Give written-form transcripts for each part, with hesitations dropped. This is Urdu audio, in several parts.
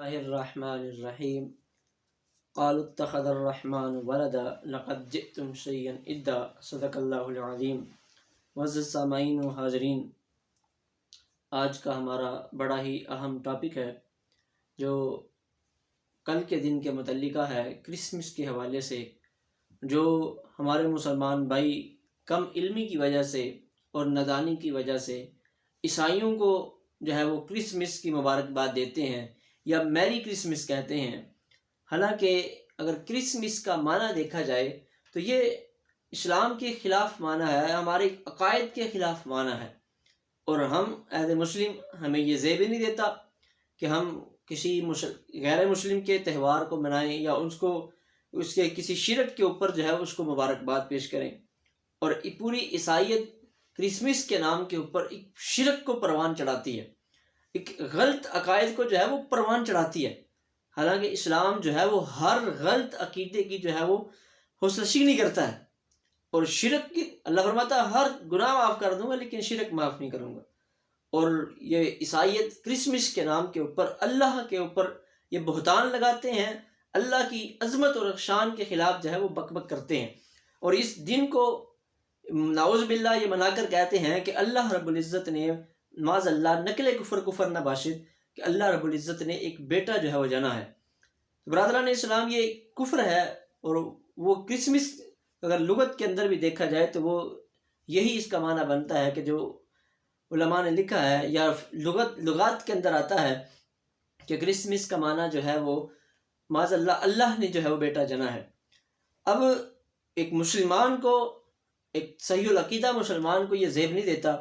الله الرحمن الرحیم قالوا اتخذ الرحمن ولدا لقد جئتم شيئا ادا صدق اللہ العظیم۔ معزز سامعین و حاضرین، آج کا ہمارا بڑا ہی اہم ٹاپک ہے جو کل کے دن کے متعلقہ ہے، کرسمس کے حوالے سے۔ جو ہمارے مسلمان بھائی کم علمی کی وجہ سے اور نادانی کی وجہ سے عیسائیوں کو جو ہے وہ کرسمس کی مبارکباد دیتے ہیں یا میری کرسمس کہتے ہیں، حالانکہ اگر کرسمس کا معنی دیکھا جائے تو یہ اسلام کے خلاف معنی ہے، ہمارے عقائد کے خلاف معنی ہے، اور ہم ایز اے مسلم ہمیں یہ زیب نہیں دیتا کہ ہم کسی غیر مسلم کے تہوار کو منائیں یا اس کے کسی شرک کے اوپر جو ہے اس کو مبارکباد پیش کریں۔ اور پوری عیسائیت کرسمس کے نام کے اوپر ایک شرک کو پروان چڑھاتی ہے، ایک غلط عقائد کو جو ہے وہ پروان چڑھاتی ہے، حالانکہ اسلام جو ہے وہ ہر غلط عقیدے کی جو ہے وہ حوصلہ نہیں کرتا ہے، اور شرک کی اللہ فرماتا ہے ہر گناہ معاف کر دوں گا لیکن شرک معاف نہیں کروں گا۔ اور یہ عیسائیت کرسمس کے نام کے اوپر اللہ کے اوپر یہ بہتان لگاتے ہیں، اللہ کی عظمت اور شان کے خلاف جو ہے وہ بک بک کرتے ہیں، اور اس دن کو نعوذ باللہ یہ منا کر کہتے ہیں کہ اللہ رب العزت نے معاذ اللہ نقل کفر نہ باشد کہ اللہ رب العزت نے ایک بیٹا جو ہے وہ جنا ہے۔ برادران اسلام، یہ کفر ہے، اور وہ کرسمس اگر لغت کے اندر بھی دیکھا جائے تو وہ یہی اس کا معنی بنتا ہے کہ جو علماء نے لکھا ہے یا لغات کے اندر آتا ہے کہ کرسمس کا معنی جو ہے وہ معاذ اللہ نے جو ہے وہ بیٹا جنا ہے۔ اب ایک مسلمان کو، ایک صحیح العقیدہ مسلمان کو یہ زیب نہیں دیتا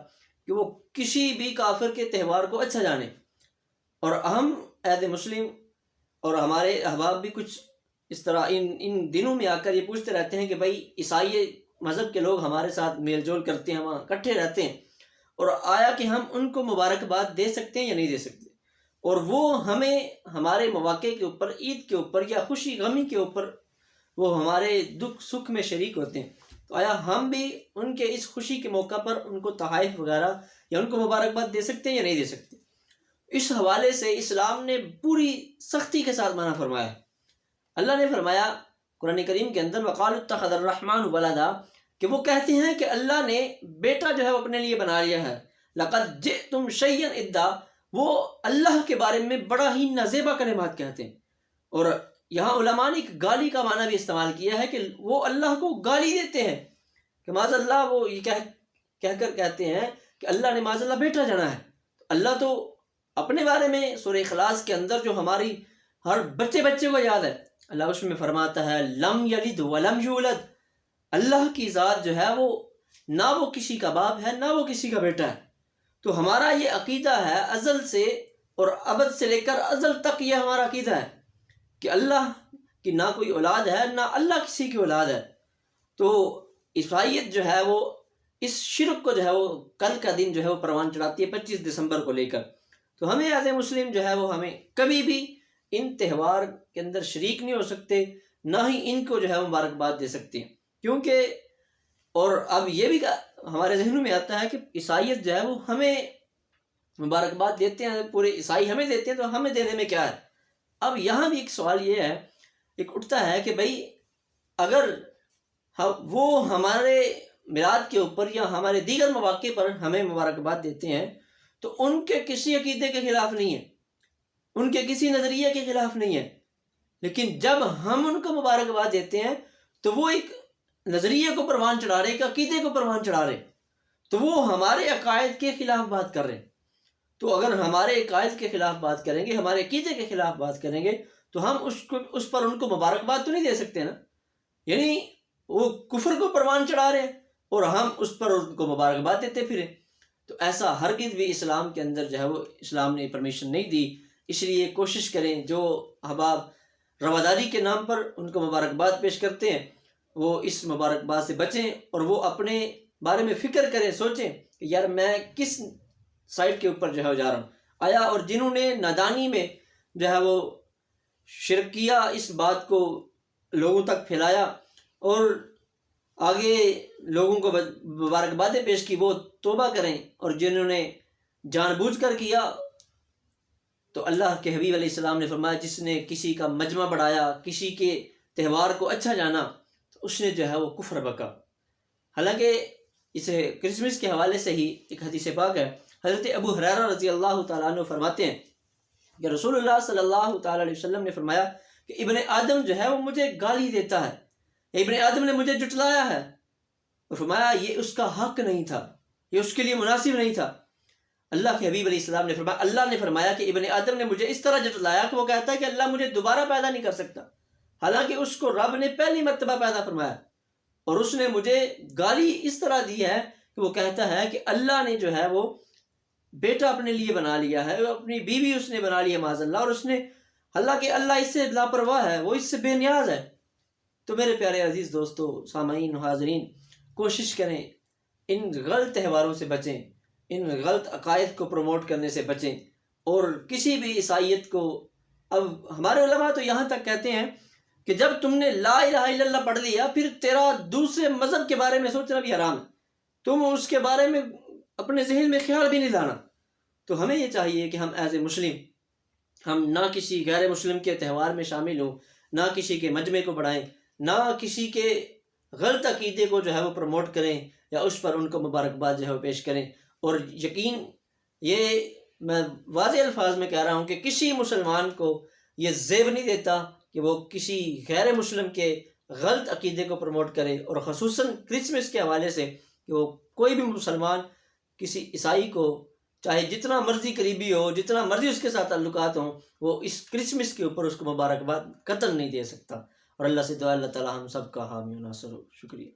کہ وہ کسی بھی کافر کے تہوار کو اچھا جانے، اور ہم ایز اے مسلم اور ہمارے احباب بھی کچھ اس طرح ان دنوں میں آ کر یہ پوچھتے رہتے ہیں کہ بھائی عیسائی مذہب کے لوگ ہمارے ساتھ میل جول کرتے ہیں، ہم اکٹھے رہتے ہیں، اور آیا کہ ہم ان کو مبارکباد دے سکتے ہیں یا نہیں دے سکتے، اور وہ ہمیں ہمارے مواقع کے اوپر، عید کے اوپر یا خوشی غمی کے اوپر وہ ہمارے دکھ سکھ میں شریک ہوتے ہیں، تو آیا ہم بھی ان کے اس خوشی کے موقع پر ان کو تحائف وغیرہ یا ان کو مبارکباد دے سکتے ہیں یا نہیں دے سکتے؟ اس حوالے سے اسلام نے پوری سختی کے ساتھ منع فرمایا ہے۔ اللہ نے فرمایا قرآن کریم کے اندر وقالوا اتخذ الرحمن ولدا، کہ وہ کہتے ہیں کہ اللہ نے بیٹا جو ہے وہ اپنے لیے بنا لیا ہے۔ لقد جئتم شیئا ادا، وہ اللہ کے بارے میں بڑا ہی نازیبا کلمات کہتے ہیں، اور یہاں علماء نے ایک گالی کا معنی بھی استعمال کیا ہے کہ وہ اللہ کو گالی دیتے ہیں، کہ معاذ اللہ وہ یہ کہہ کر کہتے ہیں کہ اللہ نے معاذ اللہ بیٹا جنا ہے۔ اللہ تو اپنے بارے میں سورہ اخلاص کے اندر جو ہماری ہر بچے کو یاد ہے، اللہ اس میں فرماتا ہے لم یلد ولم یولد، اللہ کی ذات جو ہے وہ نہ وہ کسی کا باپ ہے نہ وہ کسی کا بیٹا ہے۔ تو ہمارا یہ عقیدہ ہے ازل سے اور ابد سے لے کر ازل تک، یہ ہمارا عقیدہ ہے کہ اللہ کی نہ کوئی اولاد ہے نہ اللہ کسی کی اولاد ہے۔ تو عیسائیت جو ہے وہ اس شرک کو جو ہے وہ کل کا دن جو ہے وہ پروان چڑھاتی ہے 25 دسمبر کو لے کر۔ تو ہمیں ایز اے مسلم جو ہے وہ ہمیں کبھی بھی ان تہوار کے اندر شریک نہیں ہو سکتے، نہ ہی ان کو جو ہے مبارکباد دے سکتے ہیں، کیونکہ اور اب یہ بھی ہمارے ذہنوں میں آتا ہے کہ عیسائیت جو ہے وہ ہمیں مبارکباد دیتے ہیں، پورے عیسائی ہمیں دیتے ہیں، تو ہمیں دینے میں کیا ہے؟ اب یہاں بھی ایک سوال یہ ہے، ایک اٹھتا ہے کہ بھائی اگر وہ ہمارے میلاد کے اوپر یا ہمارے دیگر مواقع پر ہمیں مبارکباد دیتے ہیں تو ان کے کسی عقیدے کے خلاف نہیں ہے، ان کے کسی نظریے کے خلاف نہیں ہے، لیکن جب ہم ان کو مبارکباد دیتے ہیں تو وہ ایک نظریے کو پروان چڑھا رہے، ایک عقیدے کو پروان چڑھا رہے، تو وہ ہمارے عقائد کے خلاف بات کر رہے ہیں۔ تو اگر ہمارے عقائد کے خلاف بات کریں گے، ہمارے عقیدے کے خلاف بات کریں گے، تو ہم اس پر ان کو مبارکباد تو نہیں دے سکتے نا، یعنی وہ کفر کو پروان چڑھا رہے ہیں اور ہم اس پر ان کو مبارکباد دیتے پھریں، تو ایسا ہرگز بھی اسلام کے اندر جو ہے وہ اسلام نے پرمیشن نہیں دی۔ اس لیے کوشش کریں جو احباب رواداری کے نام پر ان کو مبارکباد پیش کرتے ہیں وہ اس مبارکباد سے بچیں، اور وہ اپنے بارے میں فکر کریں، سوچیں کہ یار میں کس سائٹ کے اوپر جو ہے جا رہا ہوں، آیا اور جنہوں نے نادانی میں جو ہے وہ شرکیہ اس بات کو لوگوں تک پھیلایا اور آگے لوگوں کو مبارکبادیں پیش کی، وہ توبہ کریں، اور جنہوں نے جان بوجھ کر کیا تو اللہ کے حبیب علیہ السلام نے فرمایا جس نے کسی کا مجمع بڑھایا، کسی کے تہوار کو اچھا جانا، تو اس نے جو ہے وہ کفر بکا۔ حالانکہ اسے کرسمس کے حوالے سے ہی ایک حدیث پاک ہے، حضرت ابو ہریرہ رضی اللہ تعالیٰ عنہ فرماتے ہیں کہ رسول اللہ صلی اللہ تعالیٰ علیہ وسلم نے فرمایا کہ ابن آدم جو ہے وہ مجھے گالی دیتا ہے، ابن آدم نے مجھے جٹلایا ہے، اور فرمایا یہ اس کا حق نہیں تھا، یہ اس کے لیے مناسب نہیں تھا۔ اللہ کے حبیب علیہ السلام نے فرمایا، اللہ نے فرمایا کہ ابن آدم نے مجھے اس طرح جٹلایا کہ وہ کہتا ہے کہ اللہ مجھے دوبارہ پیدا نہیں کر سکتا، حالانکہ اس کو رب نے پہلی مرتبہ پیدا فرمایا، اور اس نے مجھے گالی اس طرح دی ہے کہ وہ کہتا ہے کہ اللہ نے جو ہے وہ بیٹا اپنے لیے بنا لیا ہے، اپنی بیوی اس نے بنا لی ہے معاذ اللہ، اور اس نے حالانکہ اللہ اس سے لاپرواہ ہے، وہ اس سے بے نیاز ہے۔ تو میرے پیارے عزیز دوستو، سامعین و حاضرین، کوشش کریں ان غلط تہواروں سے بچیں، ان غلط عقائد کو پروموٹ کرنے سے بچیں، اور کسی بھی عیسائیت کو، اب ہمارے علماء تو یہاں تک کہتے ہیں کہ جب تم نے لا الہ الا اللہ پڑھ لیا، پھر تیرا دوسرے مذہب کے بارے میں سوچنا بھی حرام ہے، تم اس کے بارے میں اپنے ذہن میں خیال بھی نہیں لانا۔ تو ہمیں یہ چاہیے کہ ہم ایز اے مسلم، ہم نہ کسی غیر مسلم کے تہوار میں شامل ہوں، نہ کسی کے مجمع کو بڑھائیں، نہ کسی کے غلط عقیدے کو جو ہے وہ پروموٹ کریں یا اس پر ان کو مبارکباد جو ہے وہ پیش کریں۔ اور یقین، یہ میں واضح الفاظ میں کہہ رہا ہوں کہ کسی مسلمان کو یہ زیب نہیں دیتا کہ وہ کسی غیر مسلم کے غلط عقیدے کو پروموٹ کرے، اور خصوصاً کرسمس کے حوالے سے کہ وہ کوئی بھی مسلمان کسی عیسائی کو چاہے جتنا مرضی قریبی ہو، جتنا مرضی اس کے ساتھ تعلقات ہوں، وہ اس کرسمس کے اوپر اس کو مبارکباد قطعاً نہیں دے سکتا۔ اور اللہ سے دعا اللہ تعالی ہم سب کا حامی و ناصر ہو۔ شکریہ۔